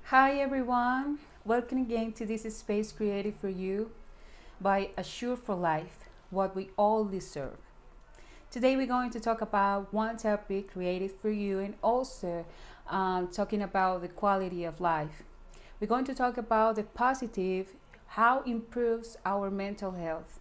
Hi everyone, welcome again to this space created for you by Assure for Life, what we all deserve. Today we're going to talk about one topic created for you and also talking about the quality of life. We're going to talk about the positive, how it improves our mental health.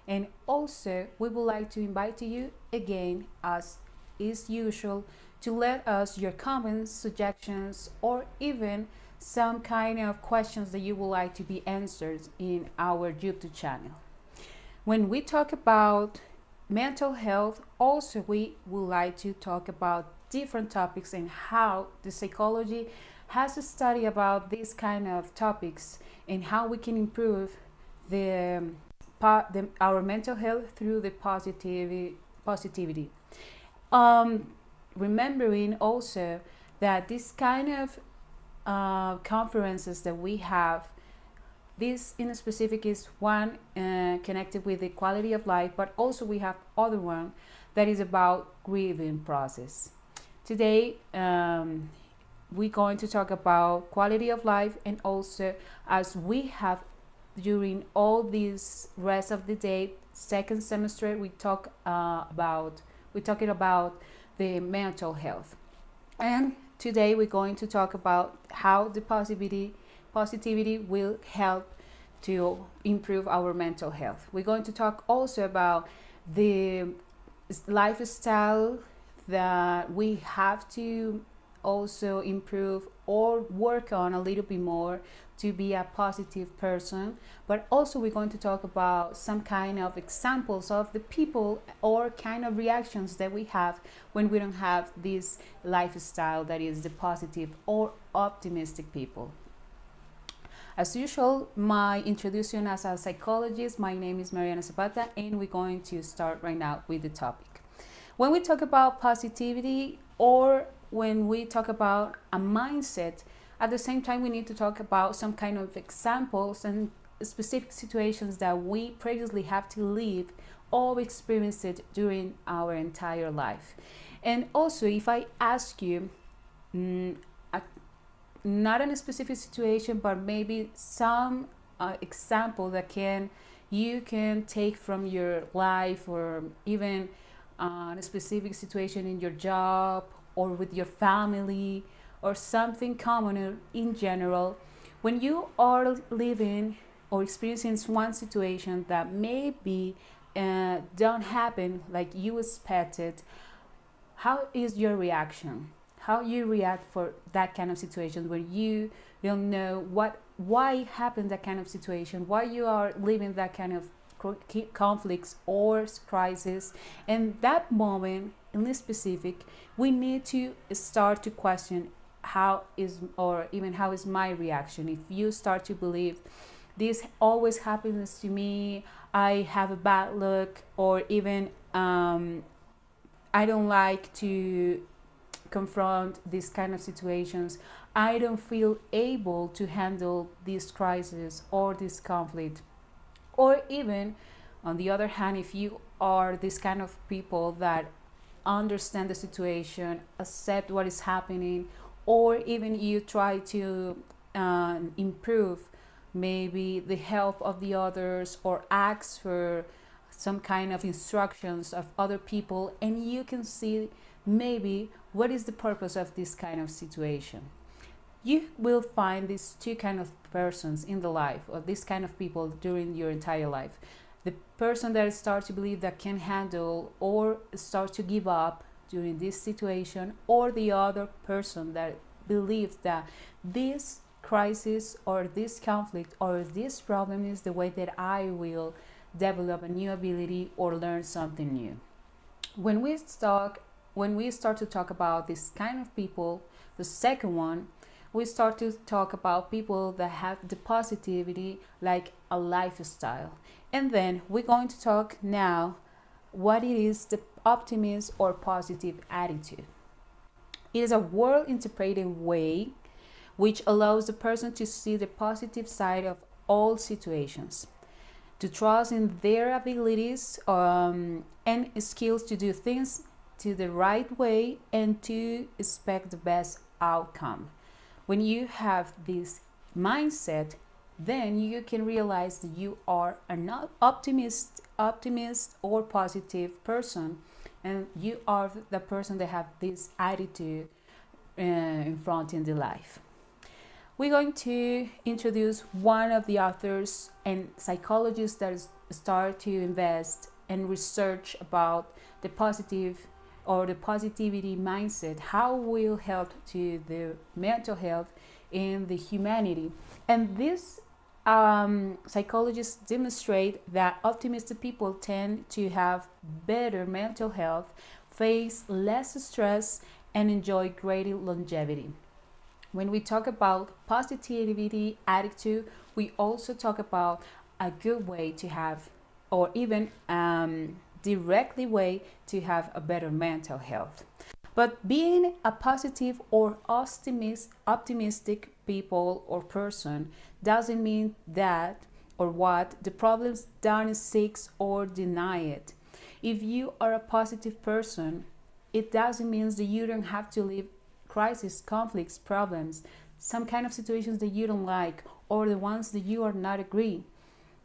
And also, we would like to invite you again, as is usual, to let us your comments, suggestions, or even some kind of questions that you would like to be answered in our YouTube channel. When we talk about mental health, also we would like to talk about different topics and how the psychology has a study about these kind of topics and how we can improve the, our mental health through the positivity. Um, Remembering also that this kind of conferences that we have, this in specific is one connected with the quality of life, but also we have other one that is about grieving process. Today, we're going to talk about quality of life, and also as we have during all this rest of the day, second semester, we're talking about the mental health. And today we're going to talk about how the positivity will help to improve our mental health. We're going to talk also about the lifestyle that we have to also improve or work on a little bit more to be a positive person. But also we're going to talk about some kind of examples of the people or kind of reactions that we have when we don't have this lifestyle that is the positive or optimistic people. As usual, my introduction as a psychologist, my name is Mariana Zapata, and we're going to start right now with the topic. When we talk about positivity, or when we talk about a mindset, at the same time we need to talk about some kind of examples and specific situations that we previously have to live or experience it during our entire life. And also, if I ask you, a not in a specific situation, but maybe some example that you can take from your life, or even a specific situation in your job or with your family, or something common in general, when you are living or experiencing one situation that maybe don't happen like you expected, how is your reaction? How you react for that kind of situation where you don't know why happened that kind of situation, why you are living that kind of conflicts or crisis. And that moment in this specific, we need to start to question how is, or even how is my reaction. If you start to believe this always happens to me, I have a bad luck, or even I don't like to confront these kind of situations, I don't feel able to handle this crisis or this conflict. Or even on the other hand, if you are this kind of people that understand the situation, accept what is happening, or even you try to improve maybe the help of the others, or ask for some kind of instructions of other people, and you can see maybe what is the purpose of this kind of situation. You will find these two kind of persons in the life, or this kind of people during your entire life. The person that starts to believe that can handle or start to give up during this situation, or the other person that believes that this crisis or this conflict or this problem is the way that I will develop a new ability or learn something new. When we start to talk about this kind of people, the second one, we start to talk about people that have the positivity like a lifestyle. And then we're going to talk now what it is the optimism or positive attitude. It is a world interpreted way which allows the person to see the positive side of all situations, to trust in their abilities and skills to do things to the right way, and to expect the best outcome. When you have this mindset, then you can realize that you are an optimist or positive person, and you are the person that have this attitude in front in the life. We're going to introduce one of the authors and psychologists that start to invest and research about the positive or the positivity mindset, how will help to the mental health in the humanity. And this psychologists demonstrate that optimistic people tend to have better mental health, face less stress, and enjoy greater longevity. When we talk about positivity attitude, we also talk about a good way to have, or even directly way to have a better mental health. But being a positive or optimistic people or person doesn't mean that or what the problems don't seek or deny it. If you are a positive person, it doesn't mean that you don't have to live crisis, conflicts, problems, some kind of situations that you don't like or the ones that you are not agree.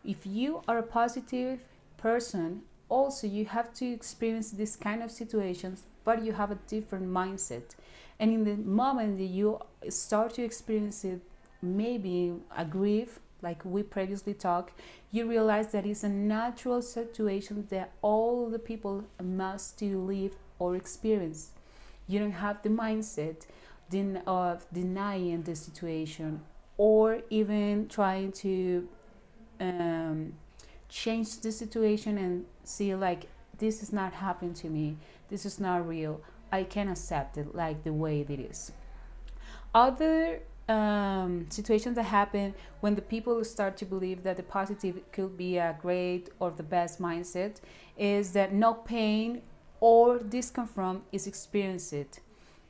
If you are a positive person, also you have to experience this kind of situations, but you have a different mindset. And in the moment that you start to experience it, maybe a grief, like we previously talked, you realize that it's a natural situation that all the people must to live or experience. You don't have the mindset of denying the situation or even trying to change the situation and see like this is not happening to me, this is not real, I can accept it like the way it is. Other situations that happen when the people start to believe that the positive could be a great or the best mindset is that no pain or discomfort is experienced.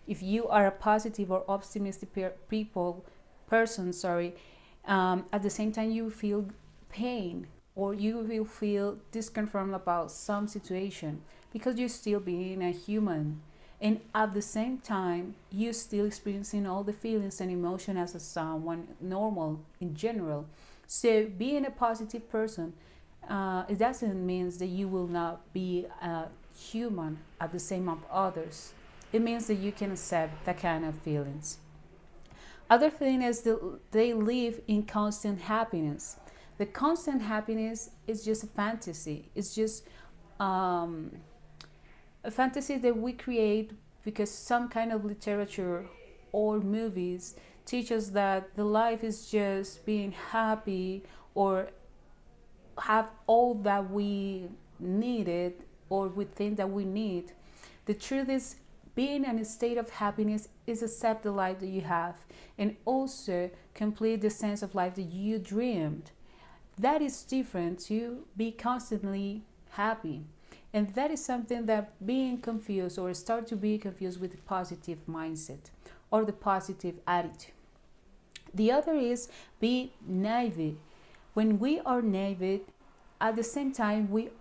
If you are a positive or optimistic person, at the same time you feel pain or you will feel discomfort about some situation because you're still being a human, and at the same time you still experiencing all the feelings and emotion as a someone normal in general. So being a positive person, it doesn't mean that you will not be a human at the same of others. It means that you can accept that kind of feelings. Other thing is that they live in constant happiness. The constant happiness is just a fantasy. It's just a fantasy that we create because some kind of literature or movies teach us that the life is just being happy or have all that we needed or we think that we need. The truth is, being in a state of happiness is accept the life that you have and also complete the sense of life that you dreamed. That is different to be constantly happy. And that is something that being confused or start to be confused with the positive mindset or the positive attitude. The other is be naive. When we are naive, at the same time we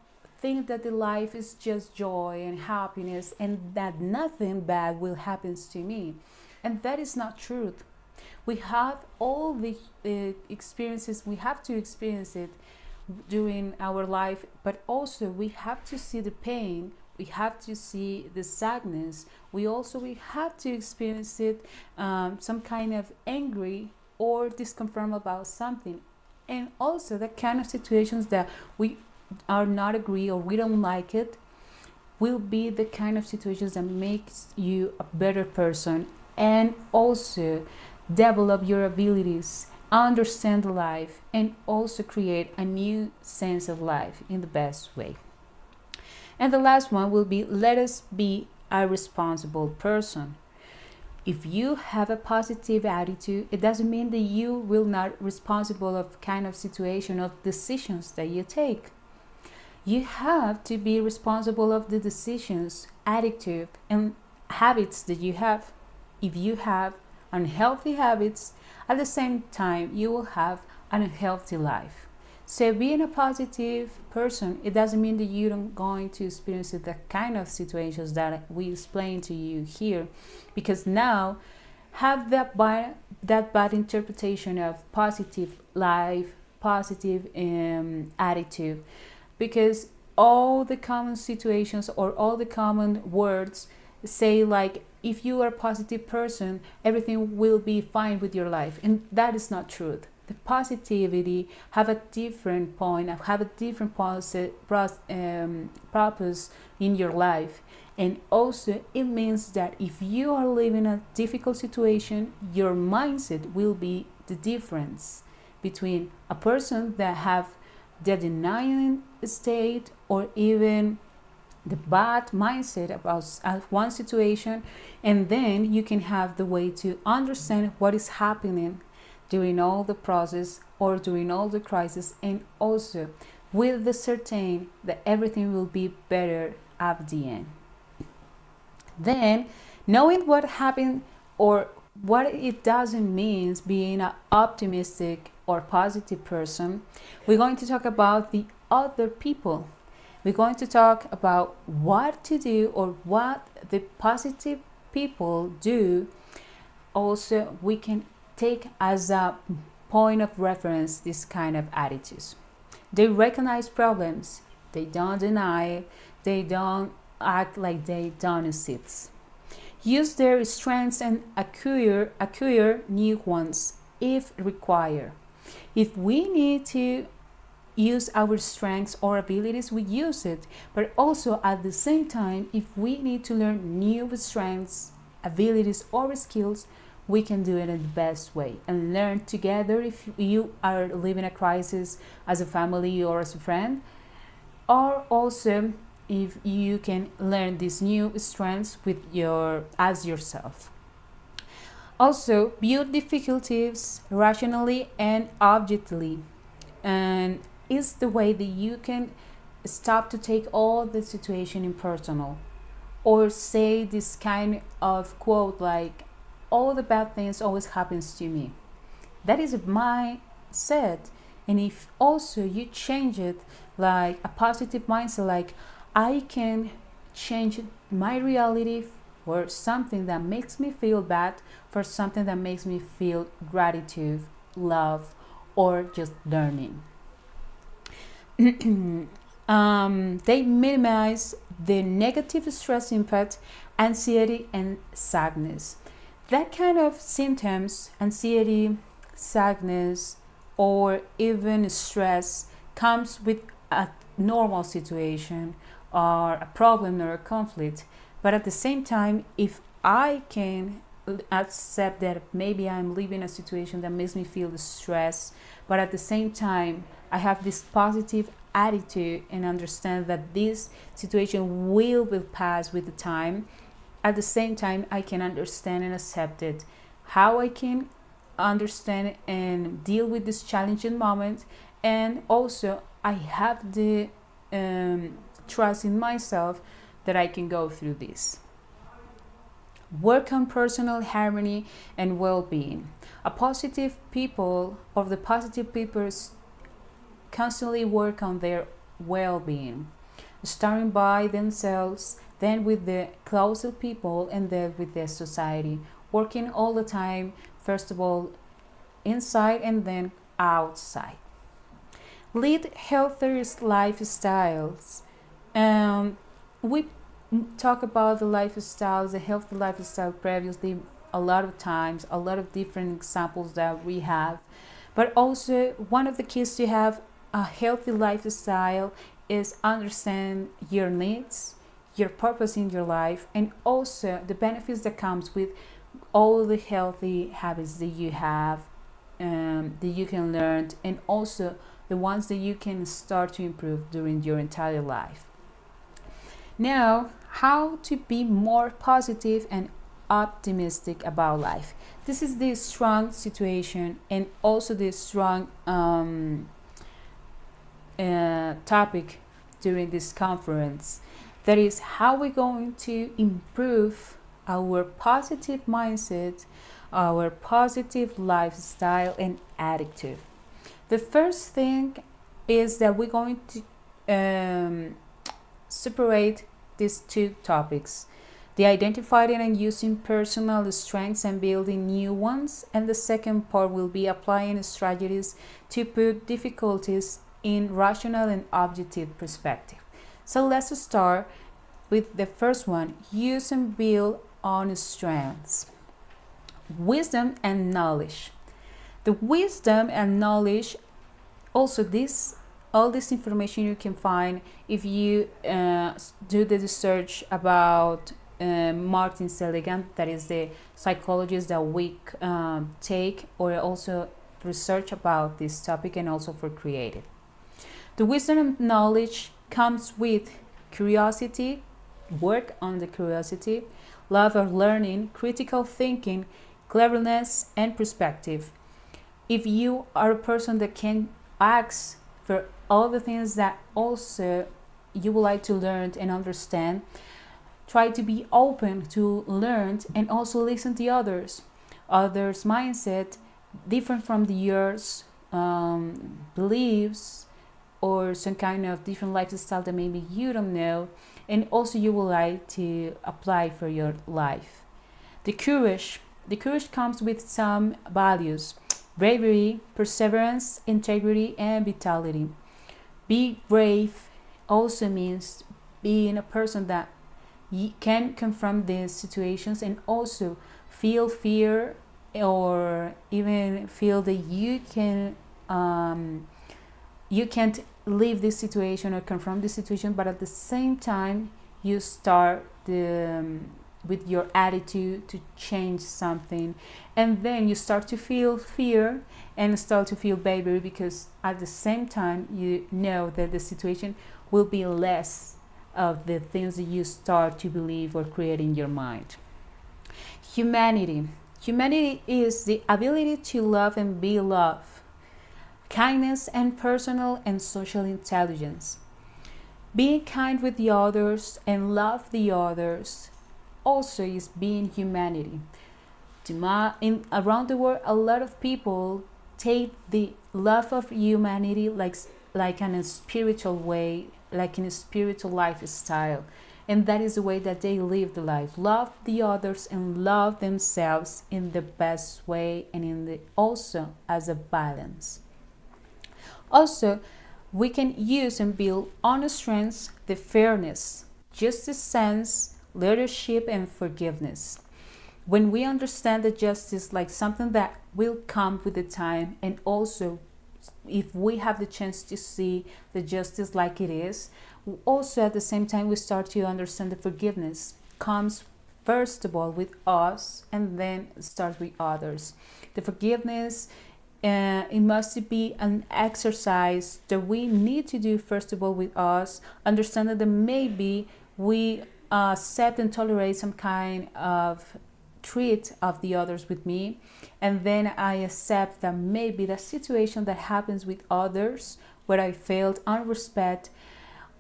think that the life is just joy and happiness and that nothing bad will happen to me. And that is not truth. We have all the experiences, we have to experience it during our life, but also we have to see the pain, we have to see the sadness, we have to experience it, some kind of angry or discomfort about something, and also the kind of situations that we are not agree or we don't like it will be the kind of situations that makes you a better person and also develop your abilities, understand life, and also create a new sense of life in the best way. And the last one will be let us be a responsible person. If you have a positive attitude, it doesn't mean that you will not responsible of kind of situation of decisions that you take. You have to be responsible of the decisions, attitude, and habits that you have. If you have unhealthy habits, at the same time you will have an unhealthy life. So being a positive person, it doesn't mean that you don't going to experience the kind of situations that we explained to you here, because now have that bad interpretation of positive life, positive attitude, because all the common situations or all the common words say like if you are a positive person everything will be fine with your life, and that is not true. The positivity have a different point, have a different purpose in your life. And also it means that if you are living a difficult situation, your mindset will be the difference between a person that have the denying state or even the bad mindset about one situation, and then you can have the way to understand what is happening during all the process or during all the crisis, and also with the certain that everything will be better at the end. Then, knowing what happened or what it doesn't mean being an optimistic or positive person, we're going to talk about the other people. We're going to talk about what to do or what the positive people do. Also, we can take as a point of reference this kind of attitudes. They recognize problems, they don't deny, they don't act like they don't exist. Use their strengths and acquire new ones if required. If we need to use our strengths or abilities, we use it. But also at the same time, if we need to learn new strengths, abilities, or skills, we can do it in the best way and learn together if you are living a crisis as a family or as a friend, or also if you can learn these new strengths with as yourself. Also, view difficulties rationally and objectively, and is the way that you can stop to take all the situation in personal, or say this kind of quote like all the bad things always happens to me. That is my mindset. And if also you change it like a positive mindset, like I can change my reality for something that makes me feel bad for something that makes me feel gratitude, love, or just learning. They minimize the negative stress impact, anxiety, and sadness. That kind of symptoms, anxiety, sadness, or even stress, comes with a normal situation or a problem or a conflict. But at the same time, if I can accept that maybe I'm living a situation that makes me feel the stress, but at the same time, I have this positive attitude and understand that this situation will pass with the time. At the same time, I can understand and accept it. How I can understand and deal with this challenging moment, and also I have the trust in myself that I can go through this. Work on personal harmony and well-being. A positive people or the positive people constantly work on their well-being, starting by themselves, then with the closer people, and then with the society, working all the time, first of all inside and then outside. Lead healthier lifestyles. We talk about the lifestyles, the healthy lifestyle previously a lot of times, a lot of different examples that we have. But also one of the keys to have a healthy lifestyle is understand your needs, your purpose in your life, and also the benefits that comes with all the healthy habits that you have, that you can learn, and also the ones that you can start to improve during your entire life. Now, how to be more positive and optimistic about life. This is the strong situation and also the strong topic during this conference. That is how we're going to improve our positive mindset, our positive lifestyle and attitude. The first thing is that we're going to separate these two topics. The identifying and using personal strengths and building new ones. And the second part will be applying strategies to put difficulties in rational and objective perspective. So let's start with the first one, use and build on strengths. Wisdom and knowledge. The wisdom and knowledge, also this all this information you can find if you do the research about Martin Seligman, that is the psychologist that we take, or also research about this topic and also for creative. The wisdom and knowledge comes with curiosity, work on the curiosity, love of learning, critical thinking, cleverness, and perspective. If you are a person that can ask for all the things that also you would like to learn and understand, try to be open to learn and also listen to others mindset different from yours, beliefs, or some kind of different lifestyle that maybe you don't know, and also you would like to apply for your life. The courage comes with some values: bravery, perseverance, integrity, and vitality. Be brave also means being a person that can confront these situations and also feel fear, or even feel that you can't leave this situation or confront this situation, but at the same time you start with your attitude to change something, and then you start to feel fear and start to feel bravery, because at the same time you know that the situation will be less of the things that you start to believe or create in your mind. Humanity is the ability to love and be loved, kindness, and personal and social intelligence. Being kind with the others and love the others also is being humanity. Around the world, a lot of people take the love of humanity like in a spiritual way, like in a spiritual lifestyle. And that is the way that they live the life. Love the others and love themselves in the best way, and also as a balance. Also, we can use and build on strengths the fairness, justice sense, leadership, and forgiveness. When we understand the justice like something that will come with the time, and also if we have the chance to see the justice like it is, also at the same time we start to understand the forgiveness comes first of all with us and then starts with others. The forgiveness, it must be an exercise that we need to do first of all with us, understanding that maybe we accept and tolerate some kind of treat of the others with me, and then I accept that maybe the situation that happens with others where I failed on respect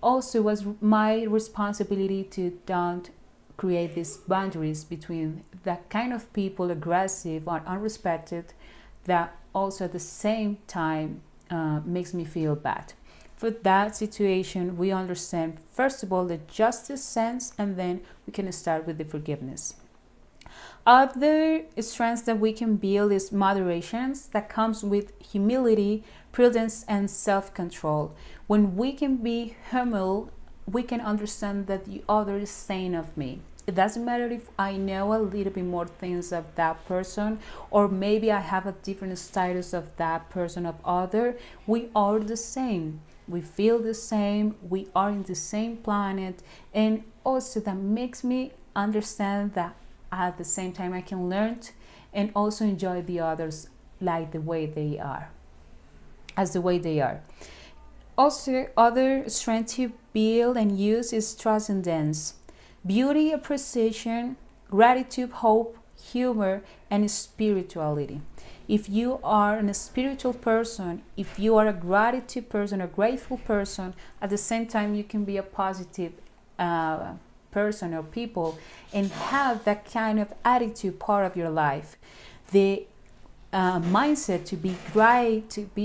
also was my responsibility to don't create these boundaries between that kind of people, aggressive or unrespected, that also at the same time makes me feel bad. For that situation, we understand first of all the justice sense, and then we can start with the forgiveness. Other strengths that we can build is moderation that comes with humility, prudence, and self-control. When we can be humble, we can understand that the other is saying of me. It doesn't matter if I know a little bit more things of that person, or maybe I have a different status of that person of other. We are the same. We feel the same. We are in the same planet. And also that makes me understand that at the same time I can learn and also enjoy the others like the way they are, as the way they are. Also, other strength to build and use is transcendence, beauty, appreciation, gratitude, hope, humor, and spirituality. If you are a spiritual person, if you are a gratitude person, a grateful person, at the same time you can be a positive person or people and have that kind of attitude part of your life. The mindset to be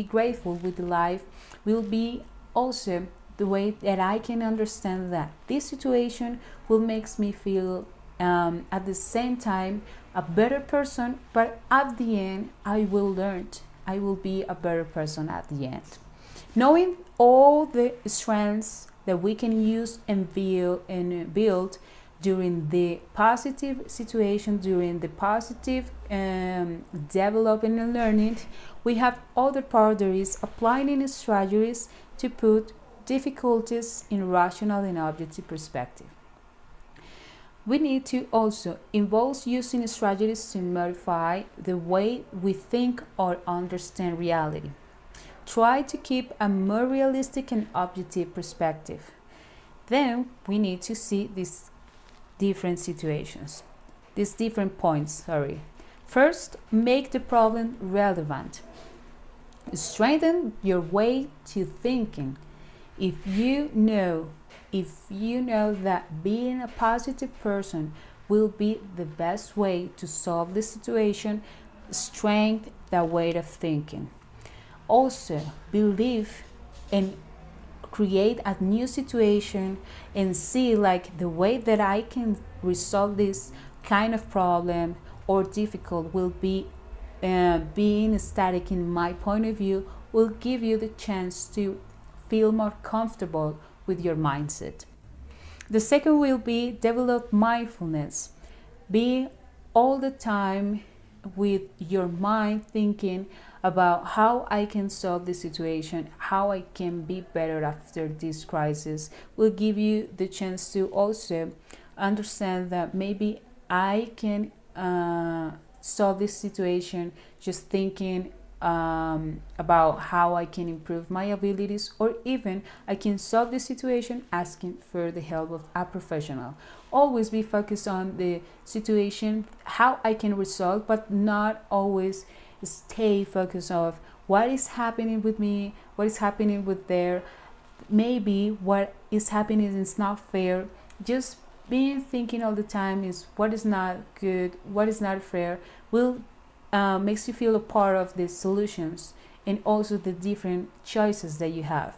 grateful with life will be also the way that I can understand that this situation will makes me feel at the same time a better person, but at the end I will learn. I will be a better person at the end. Knowing all the strengths that we can use and build during the positive situation, during the positive developing and learning, we have other part that is applying strategies to put difficulties in rational and objective perspective. We need to also involve using strategies to modify the way we think or understand reality. Try to keep a more realistic and objective perspective. Then we need to see these different situations, these different points, First, make the problem relevant. Strengthen your way to thinking. If you know that being a positive person will be the best way to solve the situation, strengthen that way of thinking. Also, believe and create a new situation and see like the way that I can resolve this kind of problem or difficult will be being static in my point of view will give you the chance to feel more comfortable with your mindset. The second will be develop mindfulness. Be all the time with your mind thinking about how I can solve the situation, how I can be better after this crisis, will give you the chance to also understand that maybe I can solve this situation just thinking about how I can improve my abilities, or even I can solve the situation asking for the help of a professional. Always be focused on the situation, how I can resolve, but not always stay focused on what is happening with me, what is happening with there. Maybe what is happening is not fair. Just being thinking all the time is what is not good, what is not fair, will makes you feel a part of the solutions and also the different choices that you have.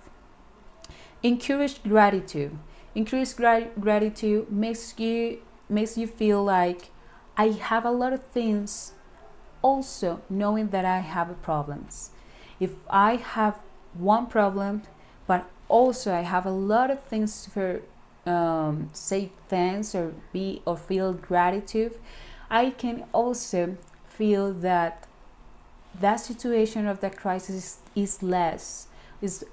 Encourage gratitude. Gratitude makes you feel like I have a lot of things. Also, knowing that I have problems. If I have one problem, but also I have a lot of things for say thanks or feel gratitude, I can also feel that situation of that crisis is less, is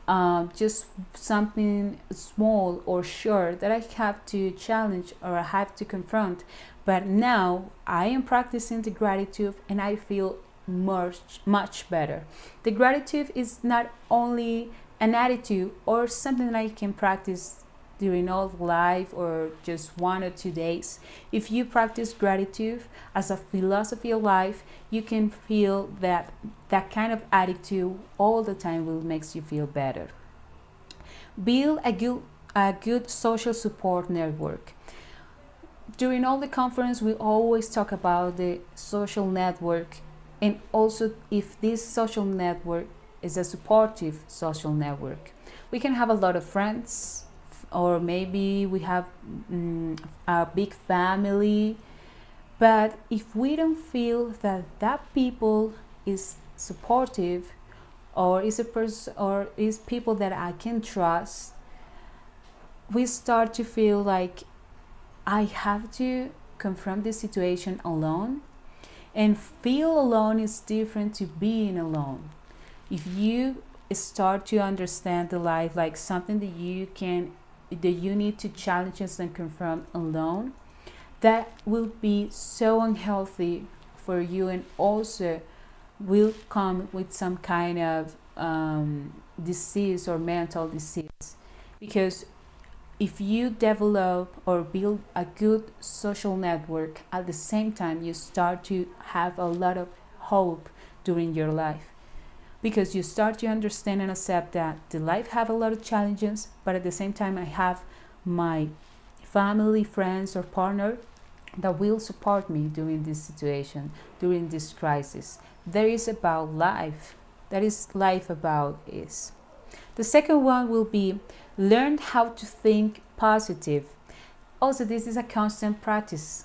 just something small or short that I have to challenge or I have to confront. But now I am practicing the gratitude and I feel much better. The gratitude is not only an attitude or something that I can practice during all life or just 1 or 2 days. If you practice gratitude as a philosophy of life, you can feel that kind of attitude all the time will makes you feel better. Build a good social support network. During all the conference, we always talk about the social network, and also if this social network is a supportive social network. We can have a lot of friends, or maybe we have a big family, but if we don't feel that people is supportive or is a person or is people that I can trust, we start to feel like I have to confront this situation alone, and feel alone is different to being alone. If you start to understand the life like something that you need to challenge and confront alone, that will be so unhealthy for you, and also will come with some kind of disease or mental disease. Because if you develop or build a good social network, at the same time you start to have a lot of hope during your life, because you start to understand and accept that the life have a lot of challenges, but at the same time I have my family, friends or partner that will support me during this situation, during this crisis. There is about life. That is life about is. The second one will be learn how to think positive. Also, this is a constant practice.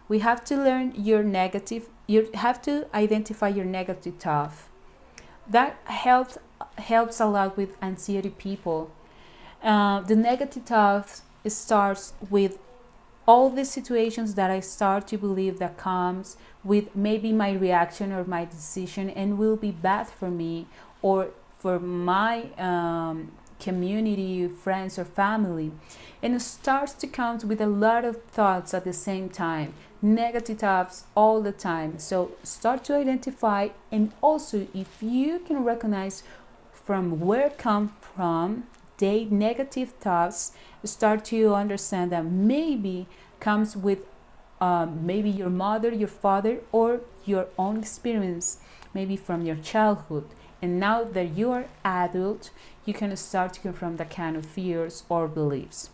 We have to learn your negative, you have to identify your negative thought. That helps a lot with anxiety people. The negative thoughts starts with all the situations that I start to believe that comes with maybe my reaction or my decision and will be bad for me or for my community, friends, or family. And it starts to count with a lot of thoughts at the same time, negative thoughts all the time. So start to identify, and also if you can recognize from where come from the negative thoughts, start to understand that maybe comes with maybe your mother, your father, or your own experience, maybe from your childhood. And now that you are adult, you can start to confront that kind of fears or beliefs.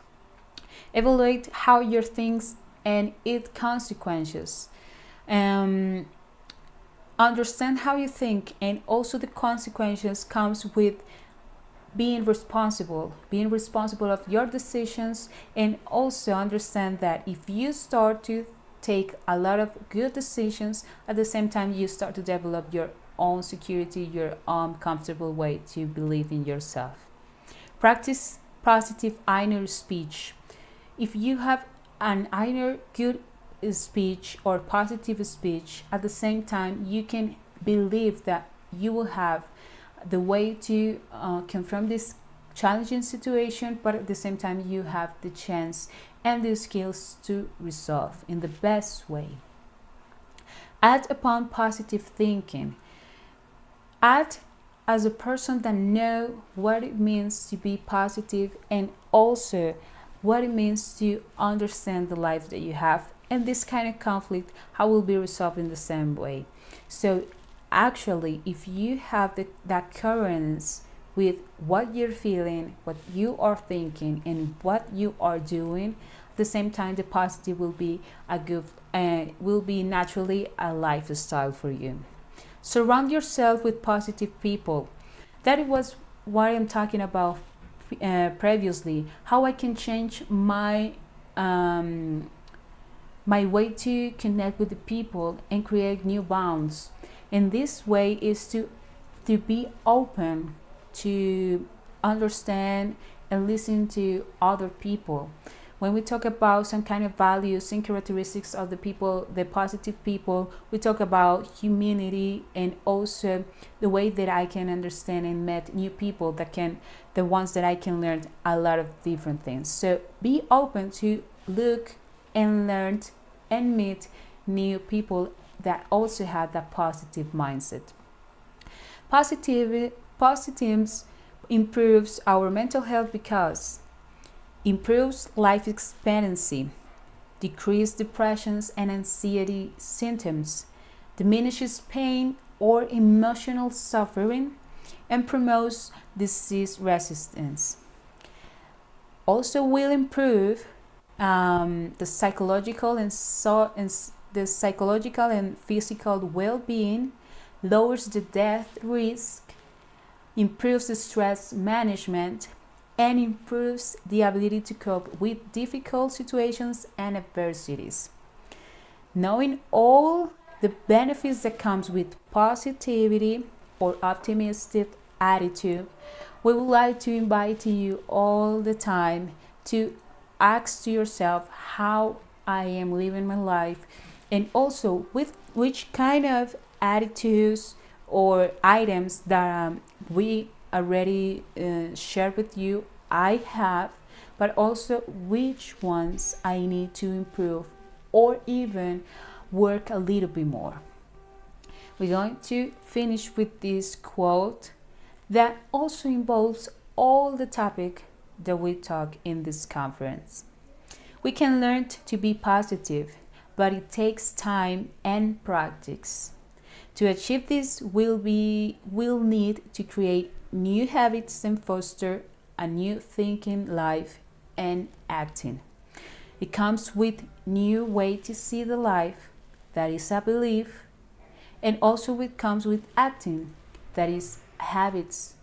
Evaluate how your things and its consequences. Um, Understand how you think, and also the consequences comes with being responsible of your decisions, and also understand that if you start to take a lot of good decisions, at the same time you start to develop your own security, your own comfortable way to believe in yourself. Practice positive inner speech. If you have an inner good speech or positive speech, at the same time you can believe that you will have the way to confront this challenging situation, but at the same time you have the chance and the skills to resolve in the best way. Act upon positive thinking. Act as a person that know what it means to be positive, and also what it means to understand the life that you have, and this kind of conflict how will be resolved in the same way. So actually, if you have that coherence with what you're feeling, what you are thinking, and what you are doing, at the same time the positive will be a good will be naturally a lifestyle for you. Surround yourself with positive people. That was what I'm talking about previously, how I can change my way to connect with the people and create new bonds. And this way is to be open to understand and listen to other people. When we talk about some kind of values and characteristics of the people, the positive people, we talk about humanity, and also the way that I can understand and meet new people, the ones that I can learn a lot of different things. So be open to look and learn and meet new people that also have that positive mindset. Positives improves our mental health because improves life expectancy, decreases depressions and anxiety symptoms, diminishes pain or emotional suffering, and promotes disease resistance. Also will improve the psychological and physical well-being, lowers the death risk, improves the stress management, and improves the ability to cope with difficult situations and adversities. Knowing all the benefits that comes with positivity or optimistic attitude, we would like to invite you all the time to ask to yourself how I am living my life, and also with which kind of attitudes or items that we already shared with you I have, but also which ones I need to improve or even work a little bit more. We're going to finish with this quote that also involves all the topic that we talk in this conference. We can learn to be positive, but it takes time and practice. To achieve this, we'll need to create new habits and foster a new thinking life and acting. It comes with new way to see the life, that is a belief, and also it comes with acting, that is habits,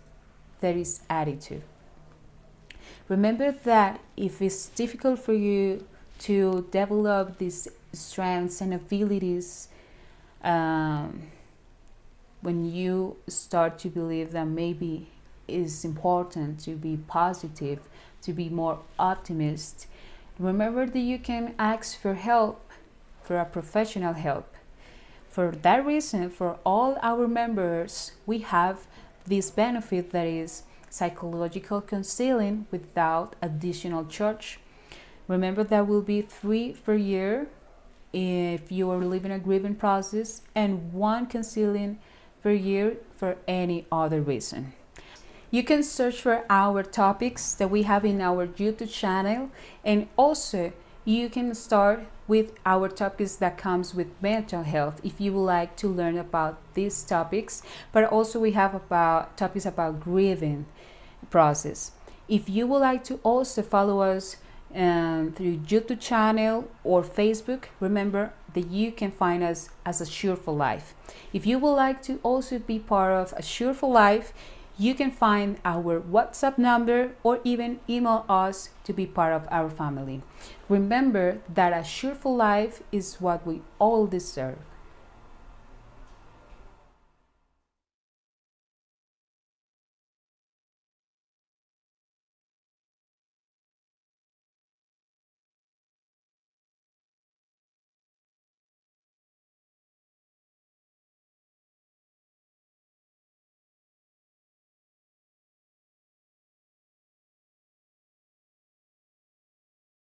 that is attitude. Remember that if it's difficult for you to develop this strengths and abilities, um, when you start to believe that maybe it's important to be positive, to be more optimist, remember that you can ask for help, for a professional help. For that reason, for all our members, we have this benefit that is psychological counseling without additional charge. Remember that will be 3 per year if you are living a grieving process, and 1 counseling per year for any other reason. You can search for our topics that we have in our YouTube channel, and also you can start with our topics that comes with mental health if you would like to learn about these topics. But also we have about topics about grieving process. If you would like to also follow us through YouTube channel or Facebook, remember that you can find us as Assure for Life. If you would like to also be part of Assure for Life, you can find our WhatsApp number or even email us to be part of our family. Remember that Assure for Life is what we all deserve.